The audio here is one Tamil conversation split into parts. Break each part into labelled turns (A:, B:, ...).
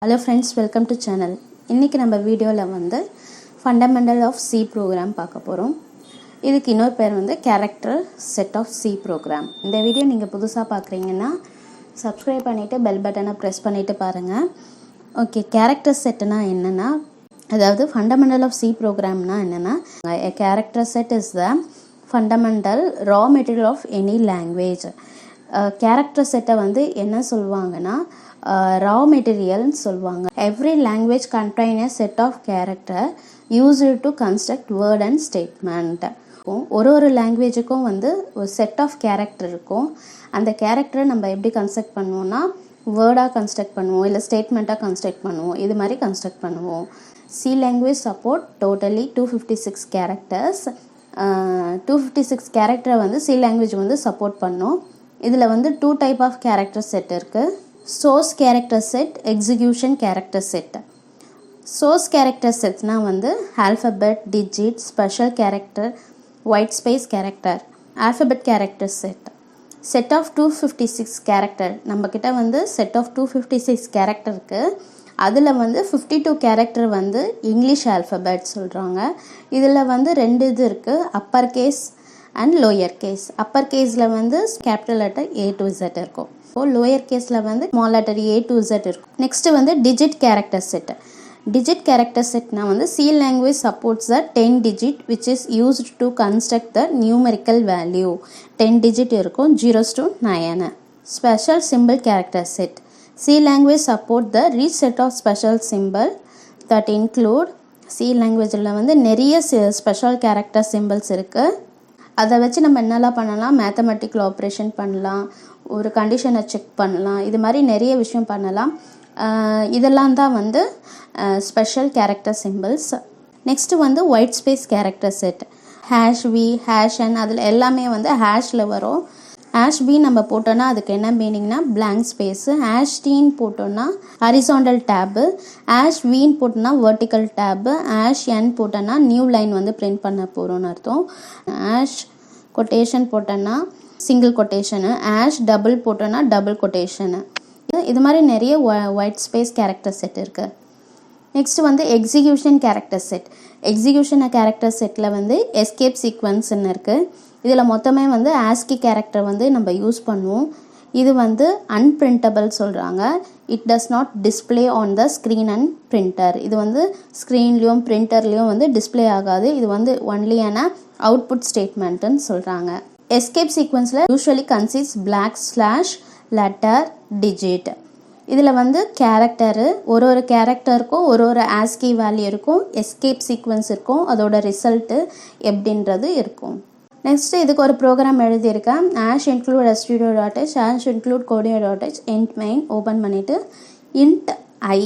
A: Hello friends, welcome to channel. இன்னைக்கு நம்ம வீடியோல வந்து fundamental of C program பார்க்க போறோம். இதுக்கு இன்னொரு பேர் வந்து character set of C program. இந்த வீடியோ நீங்க புதுசா பார்க்கறீங்கன்னா subscribe பண்ணிட்டு bell button-ஐ press பண்ணிட்டு பாருங்க. ஓகே, character setனா என்னன்னா, அதாவது fundamental of C programனா என்னன்னா, a character set is the fundamental raw material of any language. Character set-ஐ வந்து என்ன சொல்வாங்கன்னா raw material சொல்வாங்க. Every language contain a set of character used to construct word and statement. ஒரு லாங்குவேஜுக்கும் வந்து ஒரு செட் ஆஃப் கேரக்டர் இருக்கும். அந்த கேரக்டரை நம்ம எப்படி கன்ஸ்ட்ரக்ட் பண்ணுவோம்னா வேர்டாக கன்ஸ்ட்ரக்ட் பண்ணுவோம், இல்லை ஸ்டேட்மெண்ட்டாக கன்ஸ்ட்ரக்ட் பண்ணுவோம், இது மாதிரி கன்ஸ்ட்ரக்ட் பண்ணுவோம். C language support totally 256 characters. 256 கேரக்டரை வந்து சி லாங்குவேஜ் வந்து சப்போர்ட் பண்ணும். இதில் வந்து 2 டைப் ஆஃப் கேரக்டர் செட் இருக்குது. source character set, execution character set. source character setனா வந்து alphabet, digit, special character, white space character. alphabet character set, set of 256 character. நம்ம கிட்ட வந்து set of 256 character இருக்கு. அதில் வந்து 52 character வந்து இங்கிலீஷ் alphabet சொல்கிறாங்க. இதில் வந்து 2 இது இருக்குது, upper case and lower case. upper caseல வந்து capital letter A to Z இருக்கும். லோயர் கேஸில் வந்து small letter A to Z இருக்கும். நெக்ஸ்ட் வந்து digit character set. Digit character செட்னா வந்து C language supports the 10 digit which is used to construct the numerical value. 10 digit இருக்கும், 0s to 9. Special simple character set. C language support the rich set of special simple that include. C லாங்குவேஜில் வந்து நிறைய ஸ்பெஷல் கேரக்டர் சிம்பிள்ஸ் இருக்குது. அதை வச்சு நம்ம என்னெல்லாம் பண்ணலாம், மேத்தமெட்டிக்கல் ஆப்ரேஷன் பண்ணலாம், ஒரு கண்டிஷனை செக் பண்ணலாம், இது மாதிரி நிறைய விஷயம் பண்ணலாம். இதெல்லாம் தான் வந்து ஸ்பெஷல் கேரக்டர் சிம்பிள்ஸ். நெக்ஸ்ட்டு வந்து white space character set. Hash v, hash n, அதில் எல்லாமே வந்து ஹேஷில் வரும். ஹேஷ் பி நம்ம போட்டோன்னா அதுக்கு என்ன மீனிங்னா பிளாங்க் ஸ்பேஸு. ஹேஷ் டீன்னு போட்டோன்னா ஹரிசாண்டல் டேபு. ஹேஷ் வீன்னு போட்டோன்னா வெர்டிக்கல் டேபு. ஹேஷ் என் போட்டோன்னா நியூ லைன் வந்து பிரிண்ட் பண்ண போகிறோன்னு அர்த்தம். ஹேஷ் கொட்டேஷன் போட்டோன்னா சிங்கிள் கொட்டேஷனு. ஹேஷ் டபுள் போட்டோன்னா டபுள் கொட்டேஷனு. இது மாதிரி நிறைய ஒயிட் ஸ்பேஸ் கேரக்டர் செட் இருக்குது. நெக்ஸ்ட் வந்து execution character set. Execution character settle வந்து எஸ்கேப் சீக்வன்ஸ்ன்னு இருக்குது. இதில் மொத்தமே வந்து ஆஸ்கி கேரக்டர் வந்து நம்ம யூஸ் பண்ணுவோம். இது வந்து அன்பிரிண்டபிள் சொல்கிறாங்க. It does not display on the screen and printer. இது வந்து ஸ்க்ரீன்லேயும் பிரிண்டர்லேயும் வந்து டிஸ்பிளே ஆகாது. இது வந்து ஒன்லியான அவுட்புட் ஸ்டேட்மெண்ட்டுன்னு சொல்கிறாங்க. எஸ்கேப் சீக்வன்ஸில் usually consist black slash letter digit. இதில் வந்து கேரக்டரு ஒரு கேரக்டருக்கும் ஒரு ஆஸ்கி வேல்யூ இருக்கும், எஸ்கேப் சீக்வன்ஸ் இருக்கும், அதோட ரிசல்ட்டு எப்படின்றது இருக்கும். நெக்ஸ்ட் இதுக்கு ஒரு ப்ரோக்ராம் எழுதியிருக்கேன். Ash include studio.h, ash include codio.h, int main open பண்ணிவிட்டு int I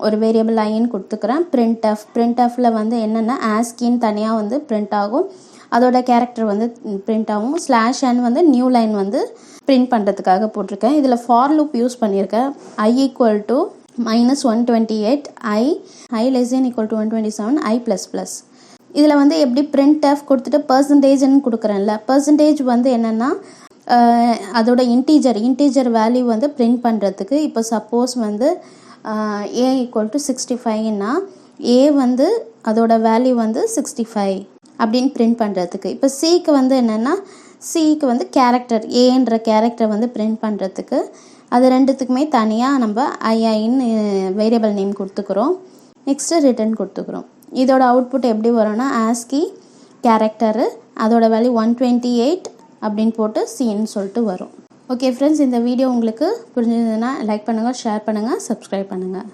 A: ஒரு வேரியபிள் ஐன்னு கொடுத்துக்கிறேன். printf வந்து என்னென்னா ஆஸ்கின்னு தனியாக வந்து பிரிண்ட் ஆகும், அதோட கேரக்டர் வந்து பிரிண்ட் ஆகும். ஸ்லாஷ் n வந்து நியூ லைன் வந்து பிரிண்ட் பண்ணுறதுக்காக போட்டிருக்கேன். இதில் ஃபார் லூப் யூஸ் பண்ணியிருக்கேன். I equal to -128, I less than equal to 127, I++. இதில் வந்து எப்படி printf கொடுத்துட்டு பர்சன்டேஜ்னு கொடுக்குறேன்ல, பர்சன்டேஜ் வந்து என்னென்னா அதோட இன்டீஜர் வேல்யூ வந்து பிரிண்ட் பண்ணுறதுக்கு. இப்போ சப்போஸ் வந்து A equal to 65னா A வந்து அதோட வேல்யூ வந்து 65 அப்படின்னு பிரிண்ட் பண்ணுறதுக்கு. இப்போ சிக்கு வந்து என்னென்னா சிக்கு வந்து கேரக்டர் ஏன்ற கேரக்டர் வந்து பிரிண்ட் பண்ணுறதுக்கு. அது ரெண்டுத்துக்குமே தனியாக நம்ம ஐன்னு வேரியபிள் நேம் கொடுத்துக்கிறோம். நெக்ஸ்ட்டு ரிட்டர்ன் கொடுத்துக்கிறோம். இதோட அவுட்புட் எப்படி வரும்னா ஆஸ்கி கேரக்டரு, அதோட வேல்யூ 128 அப்படின்னு போட்டு சின்னு சொல்லிட்டு வரும். ஓகே ஃப்ரெண்ட்ஸ், இந்த வீடியோ உங்களுக்கு புரிஞ்சதுன்னா லைக் பண்ணுங்கள், ஷேர் பண்ணுங்கள், சப்ஸ்கிரைப் பண்ணுங்கள்.